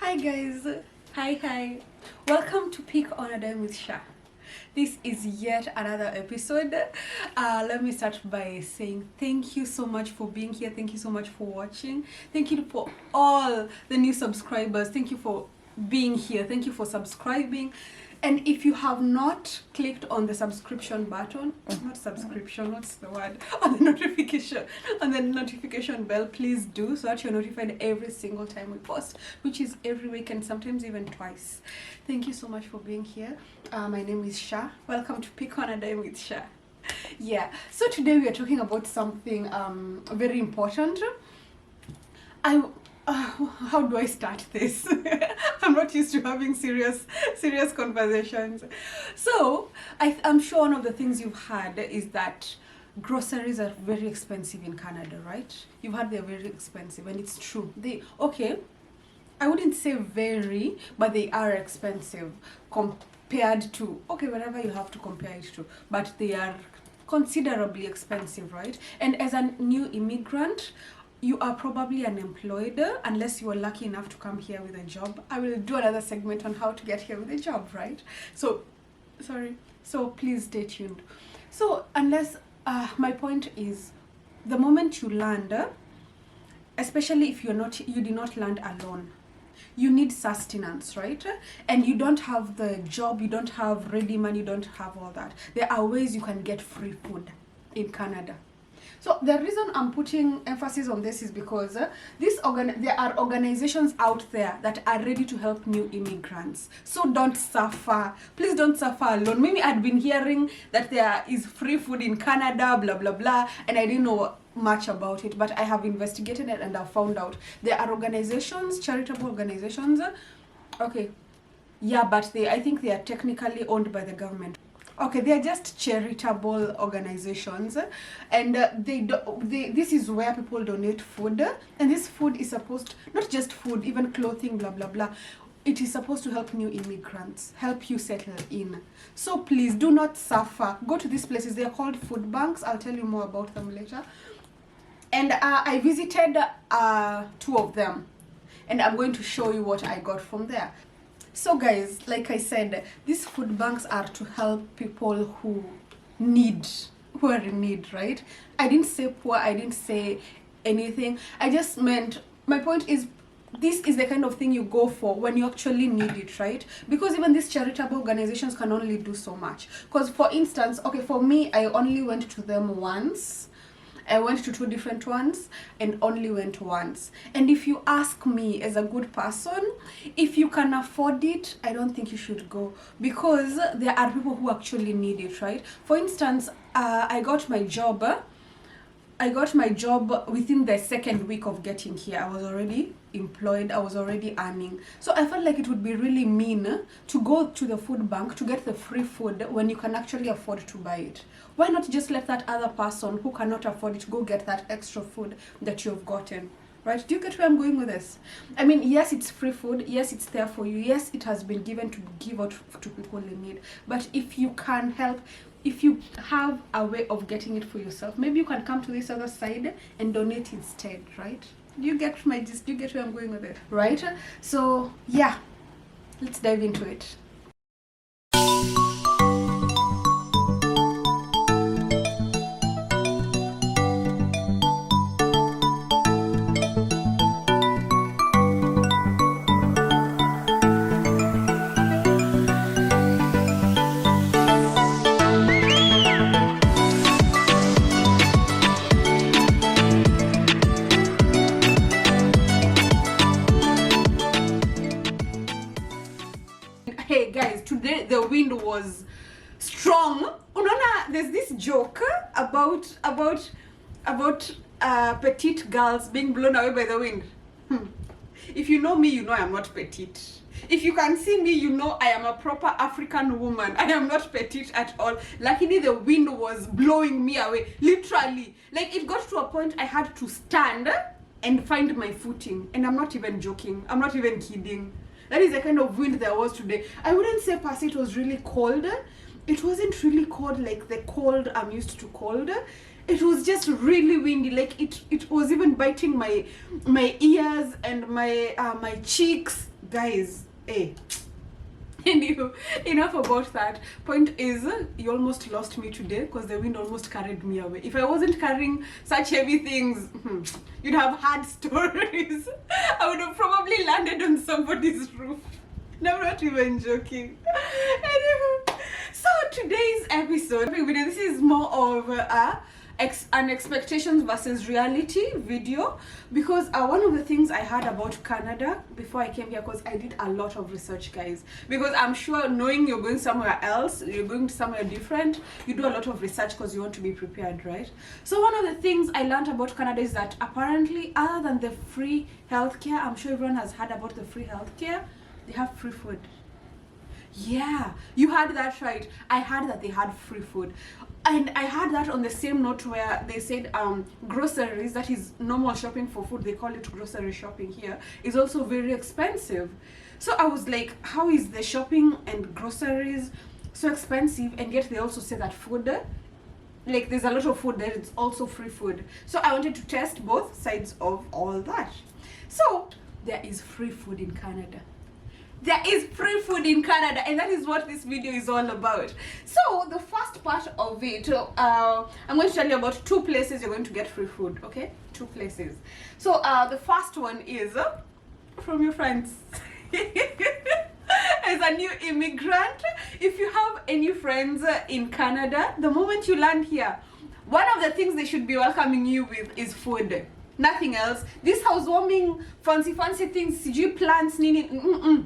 Hi guys, hi, welcome to Pick on a Dime with Sha. This is yet another episode. Let me start by saying thank you so much for being here. Thank you so much for watching. Thank you for all the new subscribers. Thank you for being here. Thank you for subscribing. And if you have not clicked on the subscription button, not subscription, what's the word? On the notification bell, please do, so that you're notified every single time we post, which is every week and sometimes even twice. Thank you so much for being here. My name is Sha. Welcome to Pick on a Dime with Sha. Yeah, so today we are talking about something very important. How do I start this? I'm not used to having serious conversations. So I'm sure one of the things you've heard is that groceries are very expensive in Canada, right? You've heard they're very expensive, and it's true. I wouldn't say very, but they are expensive compared to, whatever you have to compare it to, but they are considerably expensive, right? And as a new immigrant, you are probably unemployed unless you are lucky enough to come here with a job. I will do another segment on how to get here with a job, right? So please stay tuned. So my point is, the moment you land, especially if you did not land alone, you need sustenance, right? And you don't have the job, you don't have ready money, you don't have all that. There are ways you can get free food in Canada. So the reason I'm putting emphasis on this is because there are organizations out there that are ready to help new immigrants. So don't suffer. Please don't suffer alone. Maybe I'd been hearing that there is free food in Canada, blah, blah, blah, and I didn't know much about it, but I have investigated it and I found out there are organizations, charitable organizations. Okay, yeah, but I think they are technically owned by the government. Okay, they are just charitable organizations, and this is where people donate food, and this food is supposed, not just food, even clothing, blah blah blah. It is supposed to help new immigrants, help you settle in. So please do not suffer. Go to these places. They are called food banks. I'll tell you more about them later. And I visited 2 of them, and I'm going to show you what I got from there. So guys, like I said, these food banks are to help people who are in need, right? I didn't say poor, I didn't say anything. I just meant, my point is, this is the kind of thing you go for when you actually need it, right? Because even these charitable organizations can only do so much. Because for instance, for me, I only went to them once. I went to 2 different ones and only went once. And if you ask me as a good person, if you can afford it, I don't think you should go, because there are people who actually need it, right? For instance, I got my job within the 2nd week of getting here. I was already employed, I was already earning. So I felt like it would be really mean to go to the food bank to get the free food when you can actually afford to buy it. Why not just let that other person who cannot afford it go get that extra food that you've gotten, right? Do you get where I'm going with this? I mean, yes, it's free food, yes, it's there for you, yes, it has been given to give out to people in need, but if you can help, if you have a way of getting it for yourself, maybe you can come to this other side and donate instead, right? Do you get my gist? Do you get where I'm going with it, right? So yeah, let's dive into it. Hey guys, today the wind was strong. Unaona, there's this joke about petite girls being blown away by the wind. If you know me, you know I am not petite. If you can see me, you know I am a proper African woman. I am not petite at all. Luckily, the wind was blowing me away, literally. Like, it got to a point I had to stand and find my footing. And I'm not even joking. I'm not even kidding. That is the kind of wind there was today. I wouldn't say per se it was really cold. It wasn't really cold like the cold I'm used to cold. it was just really windy. Like it was even biting my ears and my cheeks, guys. Hey. Anyway, enough about that. Point is, you almost lost me today because the wind almost carried me away. If I wasn't carrying such heavy things, you'd have had stories. I would have probably landed on somebody's roof. No, I'm not even joking. Anyway, so today's episode, this is more of an expectations versus reality video, because one of the things I heard about Canada before I came here, because I did a lot of research, guys, because I'm sure knowing you're going somewhere else, you're going somewhere different, you do a lot of research because you want to be prepared, right? So one of the things I learned about Canada is that apparently, other than the free healthcare, I'm sure everyone has heard about the free healthcare, they have free food. Yeah, you heard that right. I heard that they had free food. And I had that on the same note where they said groceries, that is normal shopping for food, they call it grocery shopping here, is also very expensive. So I was like, how is the shopping and groceries so expensive, and yet they also say that food, like there's a lot of food there, it's also free food. So I wanted to test both sides of all that. So there is free food in Canada. There is free food in Canada, and that is what this video is all about. So the first part of it, I'm going to tell you about 2 places you're going to get free food, okay? 2 places. So the first one is from your friends. As a new immigrant, if you have any friends in Canada, the moment you land here, one of the things they should be welcoming you with is food. Nothing else. This housewarming, fancy things, CG plants, nini.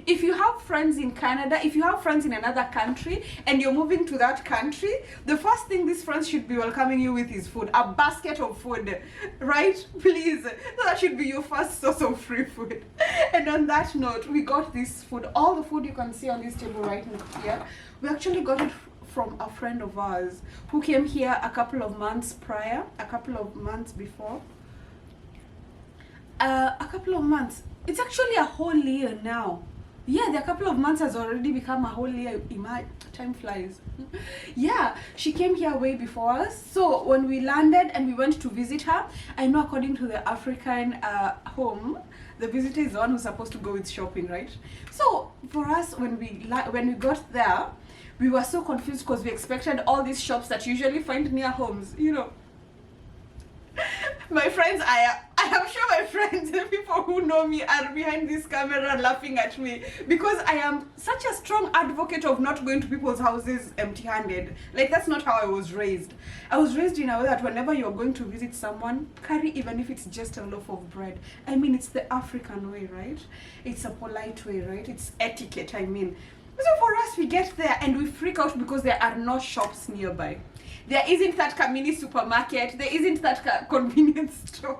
If you have friends in Canada, if you have friends in another country and you're moving to that country, the first thing these friends should be welcoming you with is food, a basket of food, right? Please, that should be your first source of free food. And on that note, we got this food, all the food you can see on this table right here. We actually got it from a friend of ours who came here a couple of months prior, a couple of months before. A couple of months. It's actually a whole year now. Yeah, the couple of months has already become a whole year. Time flies. Yeah, she came here way before us. So when we landed and we went to visit her, I know according to the African home, the visitor is the one who's supposed to go with shopping, right? So for us, when we got there, we were so confused because we expected all these shops that you usually find near homes, you know. My friends, I am sure my friends, the people who know me, are behind this camera laughing at me, because I am such a strong advocate of not going to people's houses empty-handed. Like, that's not how I was raised. I was raised in a way that whenever you're going to visit someone, carry even if it's just a loaf of bread. I mean, it's the African way, right? It's a polite way, right? It's etiquette, I mean. So for us, we get there and we freak out because there are no shops nearby. There isn't that mini supermarket, there isn't that convenience store.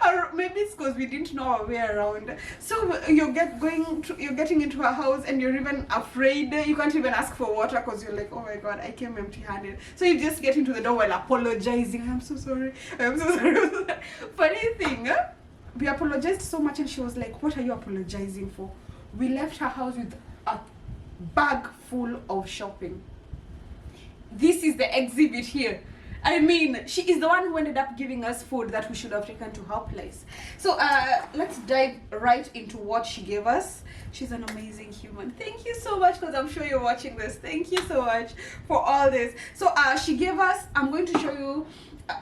Or maybe it's because we didn't know our way around. So you're getting into a house and you're even afraid. You can't even ask for water because you're like, oh my god, I came empty-handed. So you just get into the door while apologizing. I'm so sorry. Funny thing, we apologized so much and she was like, what are you apologizing for? We left her house with a bag full of shopping. This is the exhibit here. I mean, she is the one who ended up giving us food that we should have taken to her place. So let's dive right into what she gave us. She's an amazing human. Thank you so much, because I'm sure you're watching this. Thank you so much for all this. So she gave us, I'm going to show you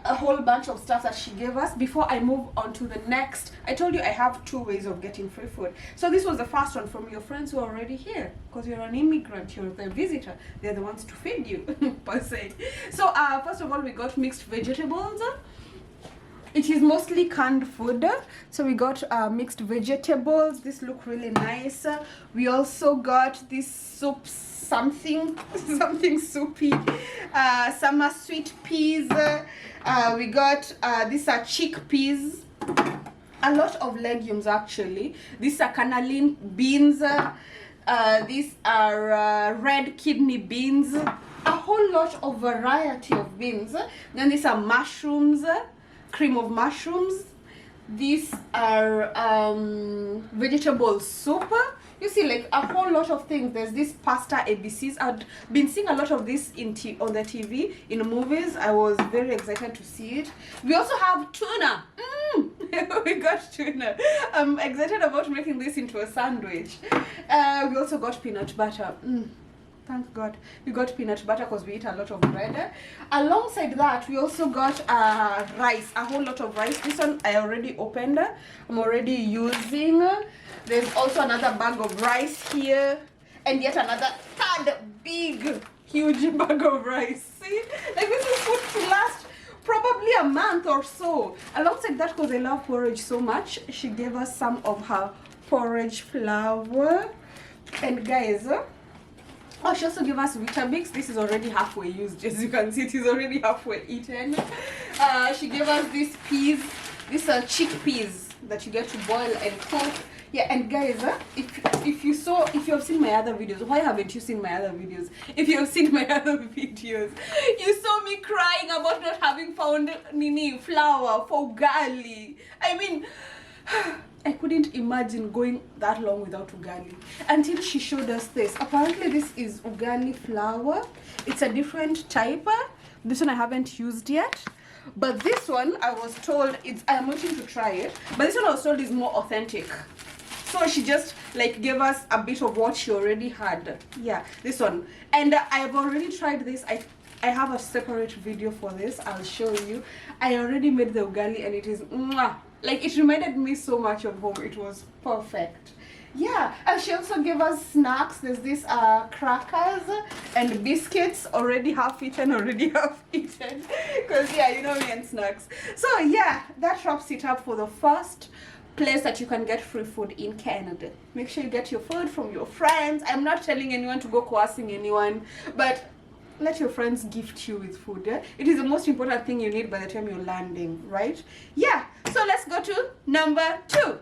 a whole bunch of stuff that she gave us before I move on to the next. I told you I have 2 ways of getting free food. So this was the first one from your friends who are already here, because you're an immigrant, you're the visitor, they're the ones to feed you per se. So first of all, we got mixed vegetables. It is mostly canned food, so we got mixed vegetables. This look really nice. We also got this soup, something soupy, some sweet peas. We got these are chickpeas, a lot of legumes actually. These are cannellini beans. These are red kidney beans. A whole lot of variety of beans. Then these are mushrooms, cream of mushrooms. These are vegetable soup. You see, like a whole lot of things. There's this pasta ABCs. I'd been seeing a lot of this on the TV, in movies. I was very excited to see it. We also have tuna. We got tuna. I'm excited about making this into a sandwich. We also got peanut butter. Thank God we got peanut butter because we eat a lot of bread. Alongside that, we also got rice, a whole lot of rice. This one I already opened. I'm already using. There's also another bag of rice here, and yet another third big huge bag of rice. See, like this is food to last probably a month or so. Alongside that, because I love porridge so much, she gave us some of her porridge flour. And guys, oh, she also gave us Weetabix. This is already halfway used. As you can see, it is already halfway eaten. She gave us these peas. These are chickpeas that you get to boil and cook. Yeah, and guys, if you have seen my other videos, why haven't you seen my other videos? If you have seen my other videos, you saw me crying about not having found flour for ugali. I mean, I couldn't imagine going that long without ugali until she showed us this. Apparently this is ugali flour. It's a different type. This one I haven't used yet, but this one I was told I'm waiting to try it, but this one I was told is more authentic. So she just like gave us a bit of what she already had. Yeah, this one. And I've already tried this. I have a separate video for this. I'll show you. I already made the ugali and it is mwah. Like it reminded me so much of home. It was perfect. Yeah, and she also gave us snacks. There's this crackers and biscuits, already half eaten. Because yeah, you know me and snacks. So yeah, that wraps it up for the first place that you can get free food in Canada. Make sure you get your food from your friends. I'm not telling anyone to go coercing anyone, but let your friends gift you with food. Yeah? It is the most important thing you need by the time you're landing, right? Yeah, so let's go to number 2.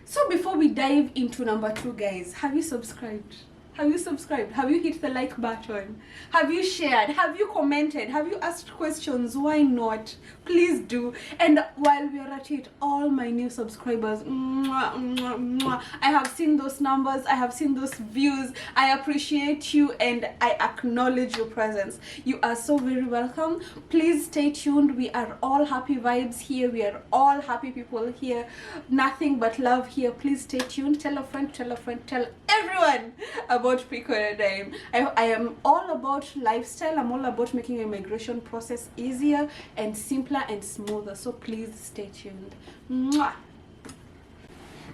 So before we dive into number 2, guys, have you subscribed? Have you subscribed? Have you hit the like button? Have you shared? Have you commented? Have you asked questions? Why not? Please do. And while we are at it, all my new subscribers, mwah, mwah, mwah. I have seen those numbers. I have seen those views. I appreciate you and I acknowledge your presence. You are so very welcome. Please stay tuned. We are all happy vibes here. We are all happy people here. Nothing but love here. Please stay tuned. Tell a friend, tell a friend, tell everyone about Pick on a Dime. I am all about lifestyle. I'm all about making the immigration process easier and simpler and smoother. So please stay tuned. Mwah.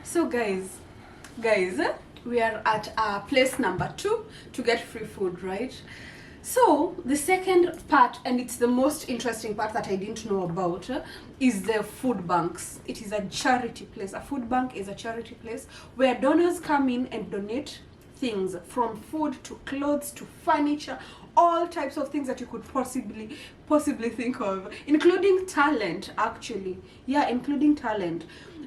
So guys, we are at place number 2 to get free food, right? So the second part, and it's the most interesting part that I didn't know about, is the food banks. It is a charity place. A food bank is a charity place where donors come in and donate things, from food to clothes to furniture, all types of things that you could possibly think of, including talent, actually. Yeah, including talent.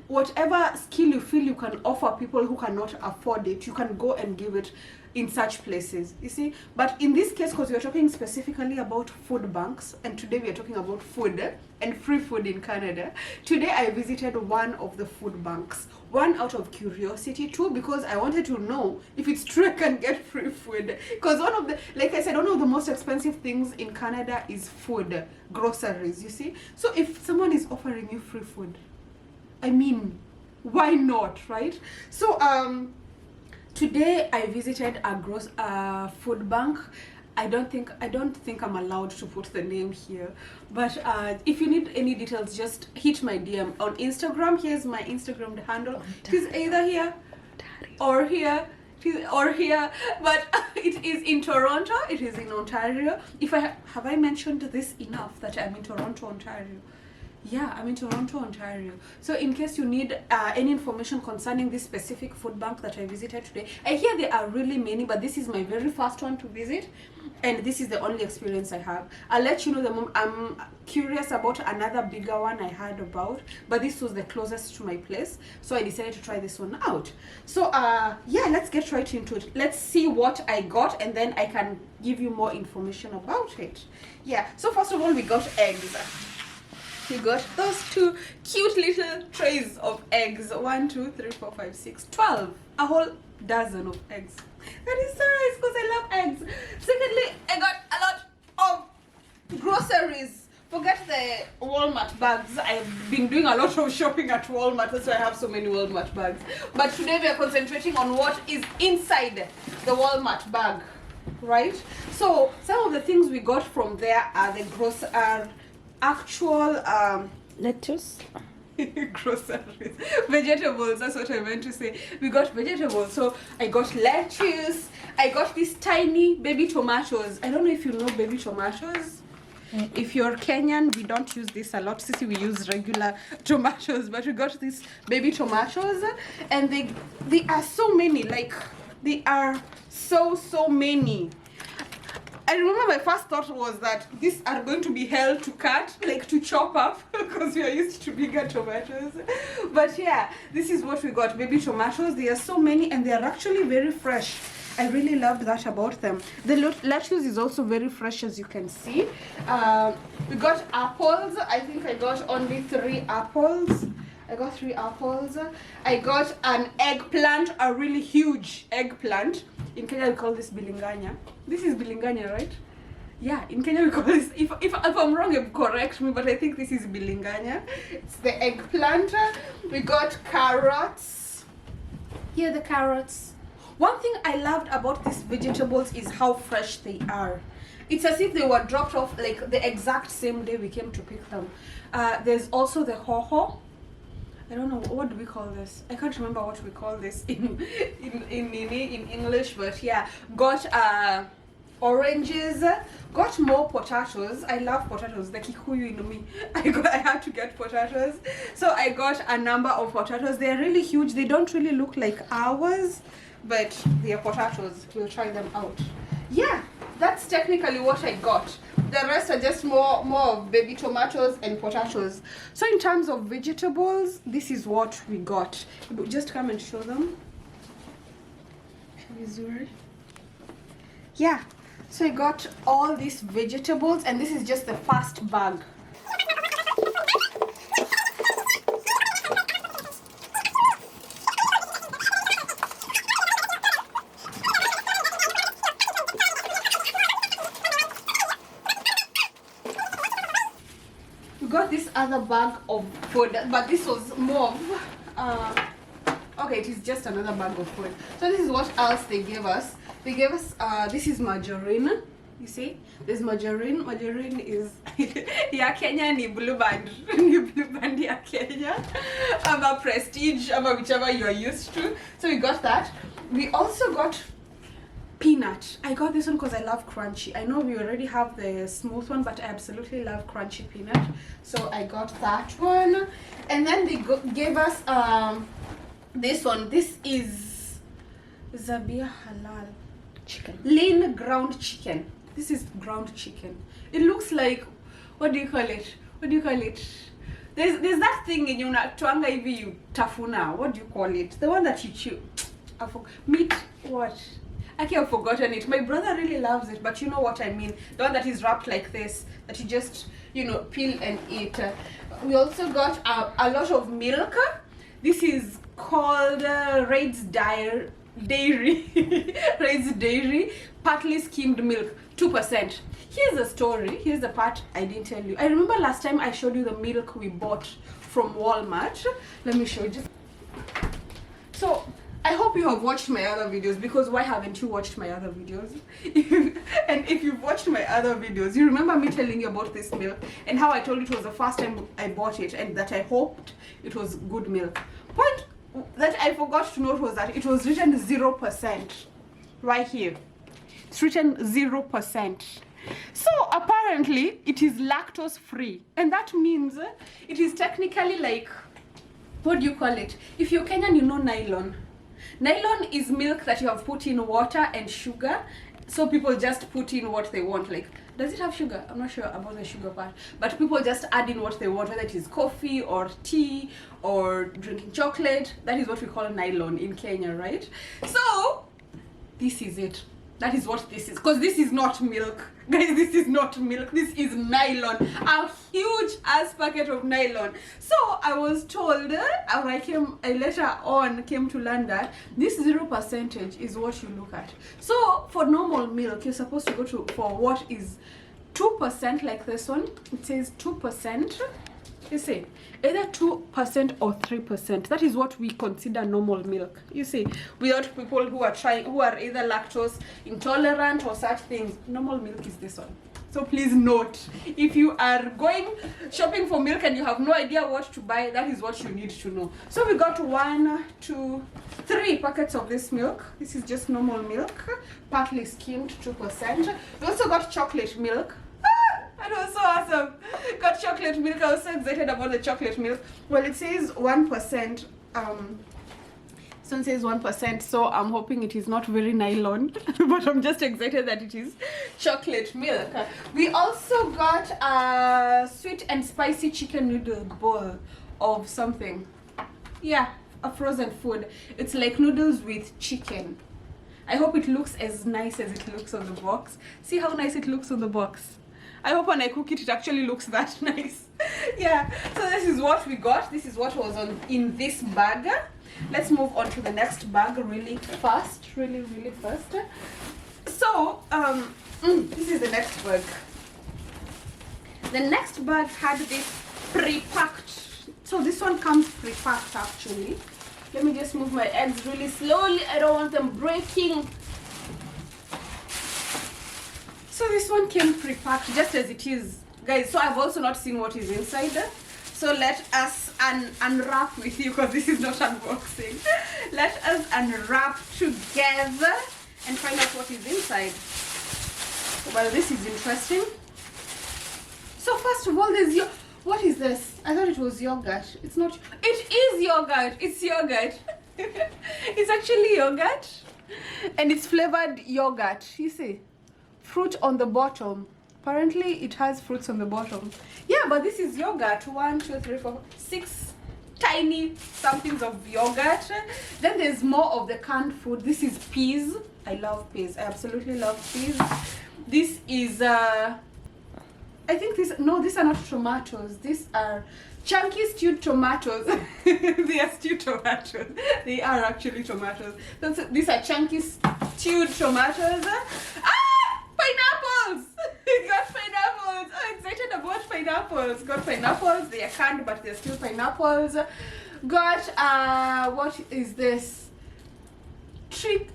Whatever skill you feel you can offer people who cannot afford it, you can go and give it in such places, you see. But in this case, because we are talking specifically about food banks, and today we are talking about food and free food in Canada, today I visited one of the food banks. One, out of curiosity. 2, because I wanted to know if it's true I can get free food. Because one of the, like I said, one of the most expensive things in Canada is food, groceries, you see. So if someone is offering you free food, I mean, why not, right? So today I visited a food bank. I don't think I'm allowed to put the name here, but if you need any details, just hit my DM on Instagram. Here's my Instagram handle. It is either here or here. Or here, but it is in Toronto. It is in Ontario. Have I mentioned this enough that I'm in Toronto, Ontario? Yeah, I'm in Toronto, Ontario. So in case you need any information concerning this specific food bank that I visited today, I hear there are really many, but this is my very first one to visit, and this is the only experience I have. I'll let you know the moment. I'm curious about another bigger one I heard about, but this was the closest to my place, so I decided to try this one out. So yeah, let's get right into it. Let's see what I got, and then I can give you more information about it. Yeah, so first of all, we got eggs. We got those 2 cute little trays of eggs. 1, 2, 3, 4, 5, 6, 12. A whole dozen of eggs. That is so nice because I love eggs. Secondly, I got a lot of groceries. Forget the Walmart bags. I've been doing a lot of shopping at Walmart. That's why I have so many Walmart bags. But today we are concentrating on what is inside the Walmart bag, right? So some of the things we got from there are actual lettuce. Groceries, vegetables, that's what I meant to say. We got vegetables. So I got lettuce, I got these tiny baby tomatoes. I don't know if you know baby tomatoes. If you're Kenyan, we don't use this a lot. Sisi, we use regular tomatoes, but we got these baby tomatoes, and they are so many. Like, they are so many. I remember my first thought was that these are going to be hell to cut, like to chop up, because we are used to bigger tomatoes. But yeah, this is what we got, baby tomatoes. There are so many, and they are actually very fresh. I really loved that about them. The lettuce is also very fresh, as you can see. We got apples. I think I got only 3 apples. I got 3 apples. I got an eggplant, a really huge eggplant. In Kenya, we call this bilinganya. This is bilinganya, right? Yeah, in Kenya we call this, if I'm wrong, correct me, but I think this is bilinganya. It's the eggplant. We got carrots. Here are the carrots. One thing I loved about these vegetables is how fresh they are. It's as if they were dropped off like the exact same day we came to pick them. There's also the hoho. I don't know, what do we call this? I can't remember what we call this in English, but yeah. Got oranges, got more potatoes. I love potatoes, the Kikuyu in me. I had to get potatoes. So I got a number of potatoes. They're really huge. They don't really look like ours, but they are potatoes. We'll try them out. Yeah, that's technically what I got. The rest are just more of baby tomatoes and potatoes. So in terms of vegetables, this is what we got. Just come and show them. Yeah, so I got all these vegetables, and this is just the first bag. Got this other bag of food, but this was more of okay, it is just another bag of food. So this is what else they gave us. They gave us this is margarine. You see, there's margarine. Margarine is ya Kenya ni blue band. Ni blue band ya Kenya. Ama prestige, ama whichever you are used to. So we got that. We also got peanut. I got this one because I love crunchy. I know we already have the smooth one, but I absolutely love crunchy peanut. So I got that one. And then they gave us this one. This is Zabia Halal chicken. Lean ground chicken. This is ground chicken. It looks like, what do you call it? What do you call it? There's that thing in unatwanga hivi you tafuna. What do you call it? The one that you chew. Meat what? Actually, I've forgotten it. My brother really loves it, but you know what I mean. The one that is wrapped like this, that you just, peel and eat. We also got a lot of milk. This is called Raid's Dairy. Raid's Dairy, partly skimmed milk, 2%. Here's the story. Here's the part I didn't tell you. I remember last time I showed you the milk we bought from Walmart. Let me show you. So, I hope you have watched my other videos, because why haven't you watched my other videos? And if you've watched my other videos, you remember me telling you about this milk and how I told you it was the first time I bought it and that I hoped it was good milk. Point that I forgot to note was that it was written 0% right here. It's written 0%. So apparently it is lactose free, and that means it is technically like, what do you call it? If you're Kenyan, you know nylon. Nylon is milk that you have put in water and sugar, so people just put in what they want. Like, does it have sugar? I'm not sure about the sugar part, but people just add in what they want, whether it is coffee or tea or drinking chocolate. That is what we call nylon in Kenya, right? So this is it. That is what this is, because this is not milk, guys. This is not milk. This is nylon, a huge ass packet of nylon. So I was told, I later on came to learn that this 0% is what you look at. So for normal milk, you're supposed to go for what is 2%, like this one. It says 2%. You see, either 2% or 3%. That is what we consider normal milk. You see, without people who are either lactose intolerant or such things. Normal milk is this one. So please note, if you are going shopping for milk and you have no idea what to buy, that is what you need to know. So we got 1, 2, 3 packets of this milk. This is just normal milk, partly skimmed, 2%. We also got chocolate milk. That was so awesome. Got chocolate milk. I was so excited about the chocolate milk. Well, it says 1%. This one says 1%, so I'm hoping it is not very nylon. But I'm just excited that it is chocolate milk. We also got a sweet and spicy chicken noodle bowl of something. Yeah, a frozen food. It's like noodles with chicken. I hope it looks as nice as it looks on the box. See how nice it looks on the box. I hope when I cook it, it actually looks that nice. Yeah, so this is what we got. This is what was in this bag. Let's move on to the next bag really fast. Really fast. So, this is the next bag. The next bag had this pre-packed. So this one comes pre-packed actually. Let me just move my eggs really slowly. I don't want them breaking. So this one came pre-packed just as it is, guys. So I've also not seen what is inside. So let us unwrap with you, because this is not unboxing. Let us unwrap together and find out what is inside. Well, this is interesting. So first of all, there's what is this? I thought it was yogurt. It's not. It is yogurt. It's yogurt. It's actually yogurt, and it's flavored yogurt. You see. Fruit on the bottom. Apparently it has fruits on the bottom. Yeah, but this is yogurt. 1, 2, 3, 4, 6 tiny somethings of yogurt. Then there's more of the canned food. This is peas. I love peas. I absolutely love peas. This is I think these are not tomatoes. These are chunky stewed tomatoes. They are stewed tomatoes. They are actually tomatoes. These are chunky stewed tomatoes. Pineapples! We got pineapples! I'm excited about pineapples. Got pineapples. They are canned, but they're still pineapples. Got, what is this? Thick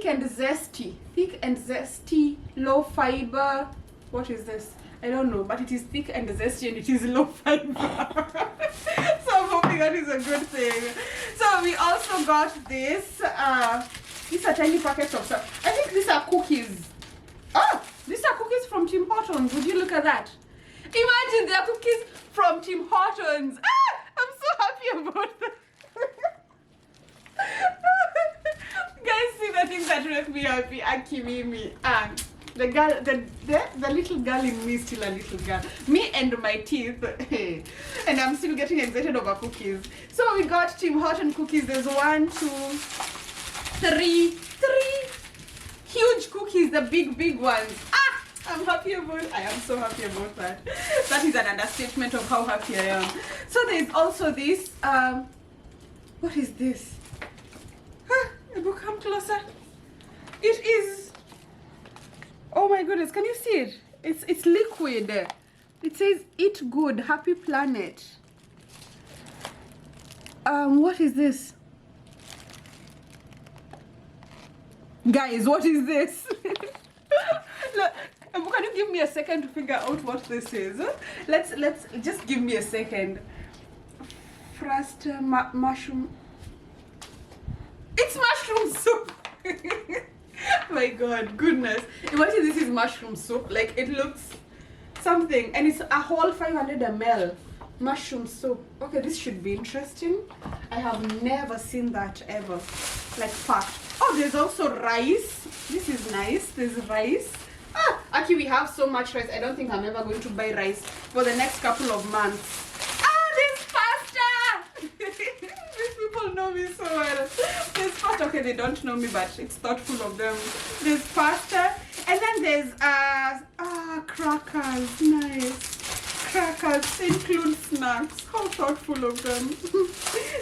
and zesty. Thick and zesty, low fiber. What is this? I don't know, but it is thick and zesty and it is low fiber. So I'm hoping that is a good thing. So we also got this. These are tiny packets of stuff. I think these are cookies. Oh, these are cookies from Tim Hortons. Would you look at that? Imagine they are cookies from Tim Hortons. I'm so happy about that. Guys, see the things that make me happy. Akimimi. The girl, the little girl in me is still a little girl. Me and my teeth. And I'm still getting excited over cookies. So we got Tim Horton cookies. There's 1, 2, 3 huge cookies, the big ones. I am so happy about that. That is an understatement of how happy I am. So there's also this, what is this? Come closer. It is, oh my goodness, can you see it? It's liquid. It says eat good, happy planet. What is this? Guys, what is this? Look, can you give me a second to figure out what this is? Let's just give me a second. First, mushroom. It's mushroom soup. My God, goodness. Imagine this is mushroom soup. Like, it looks something, and it's a whole 500 ml mushroom soup. Okay, this should be interesting. I have never seen that ever. Like packed. Oh, there's also rice. This is nice. There's rice. Actually, we have so much rice. I don't think I'm ever going to buy rice for the next couple of months. There's pasta. These people know me so well. There's pasta. pasta. Okay, they don't know me, but it's thoughtful of them. There's pasta, and then there's crackers. Nice. Crackers include snacks. How thoughtful of them.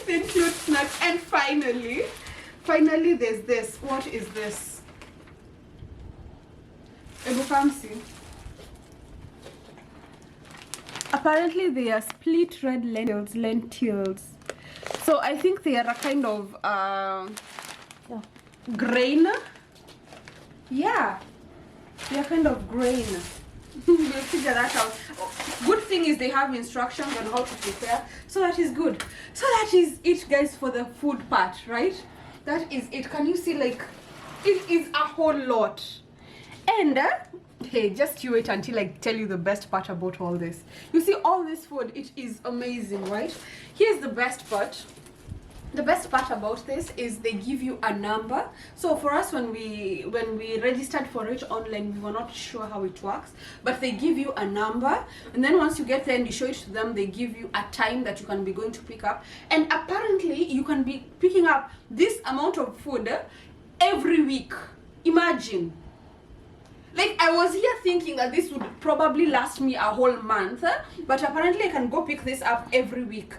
They include snacks. And finally there's this. What is this? Ebukamsi. Apparently they are split red lentils. So I think they are a kind of grain. Yeah, they are kind of grain. We'll figure that out. Good thing is they have instructions on how to prepare, so that is good. So that is it, guys, for the food part, right? That is it. Can you see, like, it is a whole lot. And hey, just you wait until I tell you the best part about all this. You see all this food, it is amazing, right? Here's the best part. The best part about this is they give you a number. So for us, when we registered for it online, we were not sure how it works, but they give you a number, and then once you get there and you show it to them, they give you a time that you can be going to pick up. And apparently you can be picking up this amount of food every week. Imagine. Like, I was here thinking that this would probably last me a whole month, but apparently I can go pick this up every week.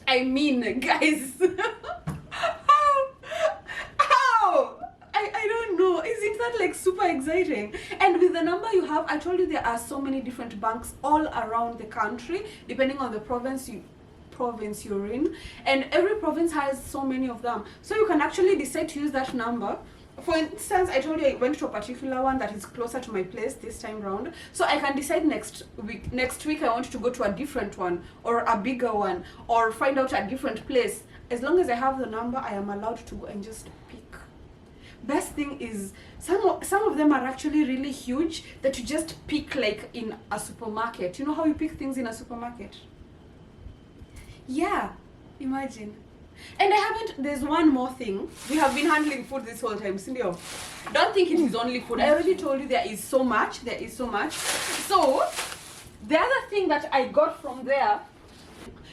I mean, guys, how? I don't know. Isn't that like super exciting? And with the number you have, I told you there are so many different banks all around the country, depending on the province you're in, and every province has so many of them. So you can actually decide to use that number. For instance, I told you I went to a particular one that is closer to my place this time round, so I can decide next week I want to go to a different one, or a bigger one, or find out a different place. As long as I have the number, I am allowed to go and just pick. Best thing is some of them are actually really huge, that you just pick like in a supermarket. You know how you pick things in a supermarket? Yeah, imagine. And there's one more thing. We have been handling food this whole time, Cindy. Don't think it is only food. I already told you there is so much. So the other thing that I got from there,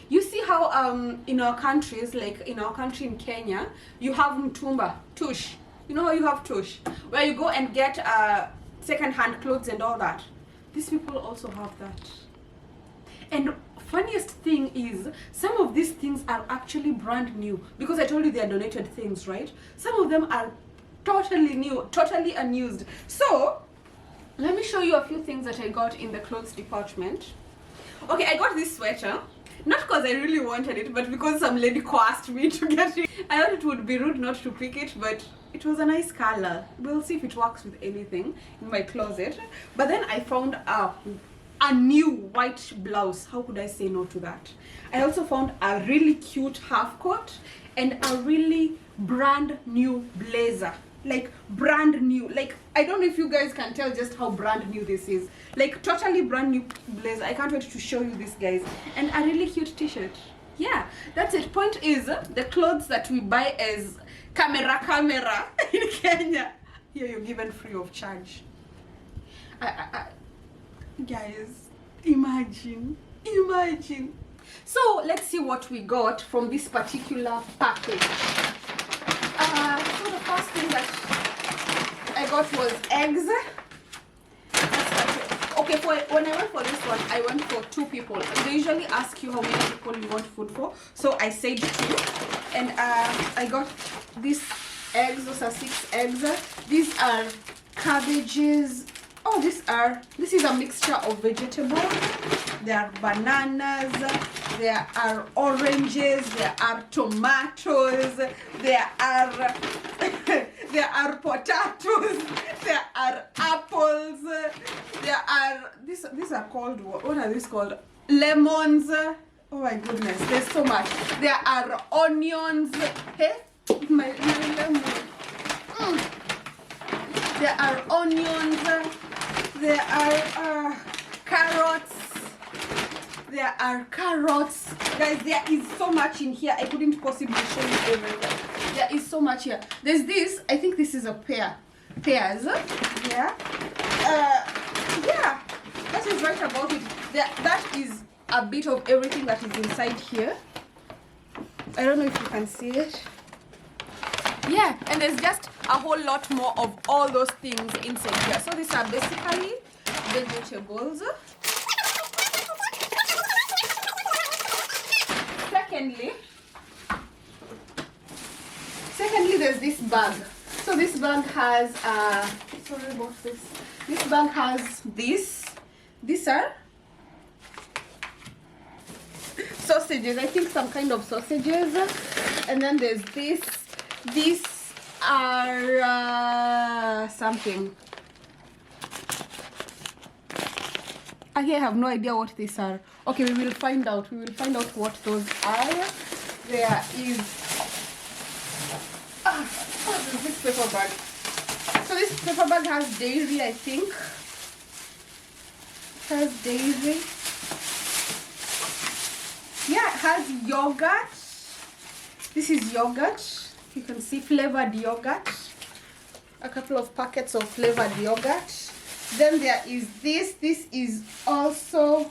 you see how in our countries, like in our country in Kenya, you have mtumba, tush. You know how you have tush, where you go and get second-hand clothes and all that. These people also have that. And funniest thing is, some of these things are actually brand new, because I told you they are donated things, right? Some of them are totally new, totally unused. So let me show you a few things that I got in the clothes department. Okay, I got this sweater, not because I really wanted it, but because some lady coerced me to get it. I thought it would be rude not to pick it, but it was a nice color. We'll see if it works with anything in my closet. But then I found a new white blouse. How could I say no to that? I also found a really cute half coat and a really brand new blazer. Like brand new. Like, I don't know if you guys can tell just how brand new this is. Like totally brand new blazer. I can't wait to show you this, guys. And a really cute t-shirt. Yeah, that's it. Point is, the clothes that we buy as camera in Kenya, here you're given free of charge. Guys, imagine. So let's see what we got from this particular package. So the first thing that I got was eggs. Okay, when I went for this one, I went for 2 people. They usually ask you how many people you want food for, so I said 2. And I got these eggs. Those are 6 eggs. These are cabbages. Oh, this is a mixture of vegetables. There are bananas, there are oranges, there are tomatoes, there are there are potatoes, there are apples, there are these are called, what are these called? Lemons. Oh my goodness, there's so much. There are onions. Hey, my lemon. There are onions. There are carrots. There are carrots. Guys, there is so much in here. I couldn't possibly show you everything. There is so much here. There's this. I think this is a pears. Yeah. Yeah. That is right about it. That is a bit of everything that is inside here. I don't know if you can see it. Yeah, and there's just a whole lot more of all those things inside here. So these are basically vegetables. Secondly, there's this bag. So this bag has sorry about this. This bag has this. These are sausages. I think some kind of sausages. And then there's this. These are something. I have no idea what these are. Okay, we will find out. We will find out what those are. There is this paper bag. So this paper bag has dairy, I think. It has dairy. Yeah, it has yogurt. This is yogurt. You can see flavored yogurt. A couple of packets of flavored yogurt. Then there is this. This is also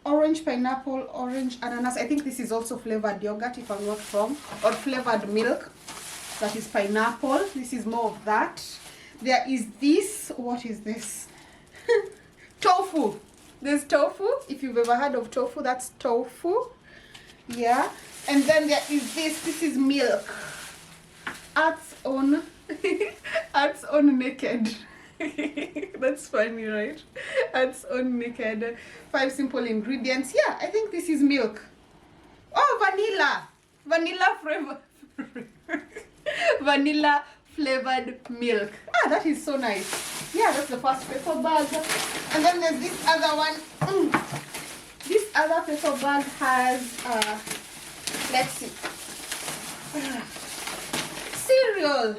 orange pineapple, orange ananas. I think this is also flavored yogurt, if I'm not wrong, or flavored milk. That is pineapple. This is more of that. There is this. What is this? Tofu. There's tofu. If you've ever heard of tofu, that's tofu. Yeah. And then there is this. This is milk. Arts on Arts on naked. That's funny, right? Arts on naked. 5 simple ingredients. Yeah, I think this is milk. Oh, vanilla. Vanilla flavor. Vanilla flavored milk. Ah, that is so nice. Yeah, that's the first paper bag. And then there's this other one. This other paper bag has let's see, cereal.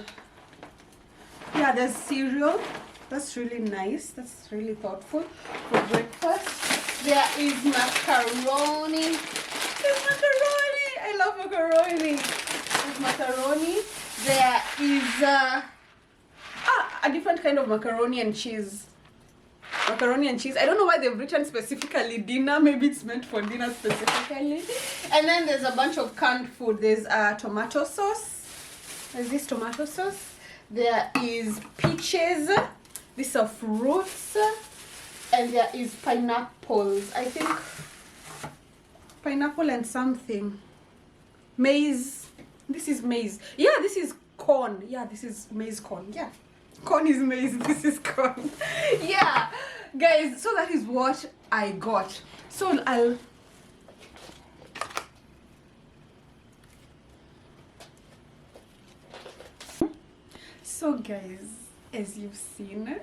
Yeah, there's cereal. That's really nice. That's really thoughtful for breakfast. There is macaroni. There's macaroni. I love macaroni. There's macaroni. There is a different kind of macaroni and cheese. Macaroni and cheese. I don't know why they've written specifically dinner. Maybe it's meant for dinner specifically. And then there's a bunch of canned food. There's tomato sauce. There's this tomato sauce. There is peaches. These are fruits. And there is pineapples. I think pineapple and something. Maize. This is maize. Yeah, this is corn. Yeah, this is maize corn. Yeah. Corn is maize. This is corn. Yeah. Guys, so that is what I got. So I'll... So guys, as you've seen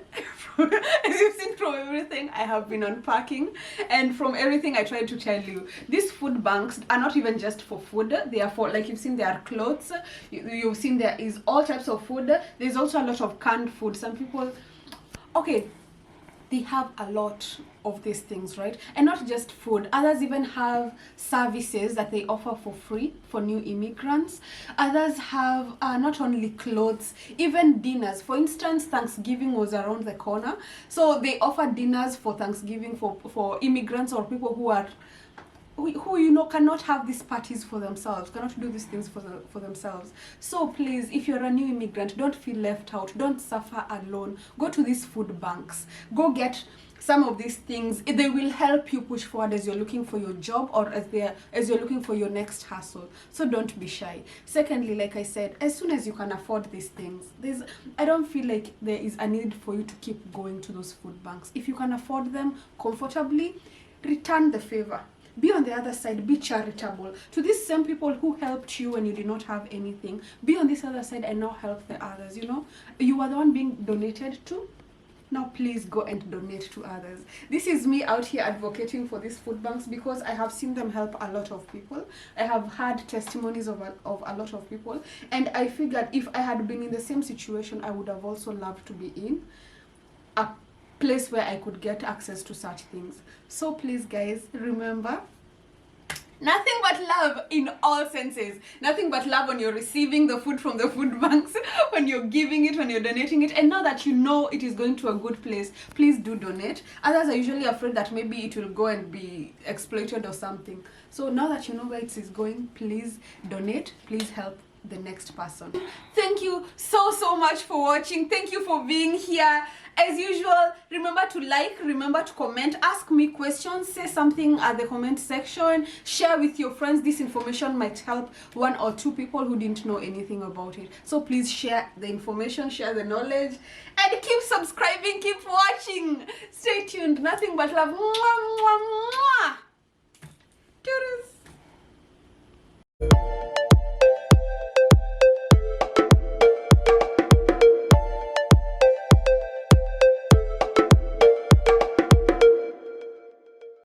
from everything I have been unpacking, and from everything I tried to tell you, these food banks are not even just for food. They are for, like you've seen, there are clothes. You've seen there is all types of food. There's also a lot of canned food. Some people, okay, they have a lot of these things, right? And not just food. Others even have services that they offer for free for new immigrants. Others have not only clothes, even dinners. For instance, Thanksgiving was around the corner, so they offer dinners for Thanksgiving for immigrants or people who are who you know cannot have these parties for themselves, cannot do these things for themselves. So please, if you're a new immigrant, don't feel left out, don't suffer alone. Go to these food banks, go get some of these things. They will help you push forward as you're looking for your job, or as you're looking for your next hustle. So don't be shy. Secondly, like I said, as soon as you can afford these things, I don't feel like there is a need for you to keep going to those food banks. If you can afford them comfortably, return the favor. Be on the other side, be charitable to these same people who helped you when you did not have anything. Be on this other side and now help the others. You know, you are the one being donated to. Now please go and donate to others. This is me out here advocating for these food banks because I have seen them help a lot of people. I have had testimonies of a lot of people, and I figured if I had been in the same situation, I would have also loved to be in a place where I could get access to such things. So please guys, remember, nothing but love in all senses. Nothing but love when you're receiving the food from the food banks, when you're giving it, when you're donating it. And now that you know it is going to a good place, please do donate. Others are usually afraid that maybe it will go and be exploited or something. So now that you know where it is going, please donate. Please help the next person. Thank you so much for watching. Thank you for being here. As usual, remember to like, remember to comment, ask me questions, say something at the comment section, share with your friends. This information might help 1 or 2 people who didn't know anything about it. So please share the information, share the knowledge, and keep subscribing, keep watching. Stay tuned. Nothing but love. Mwah, mwah, mwah. Toodles.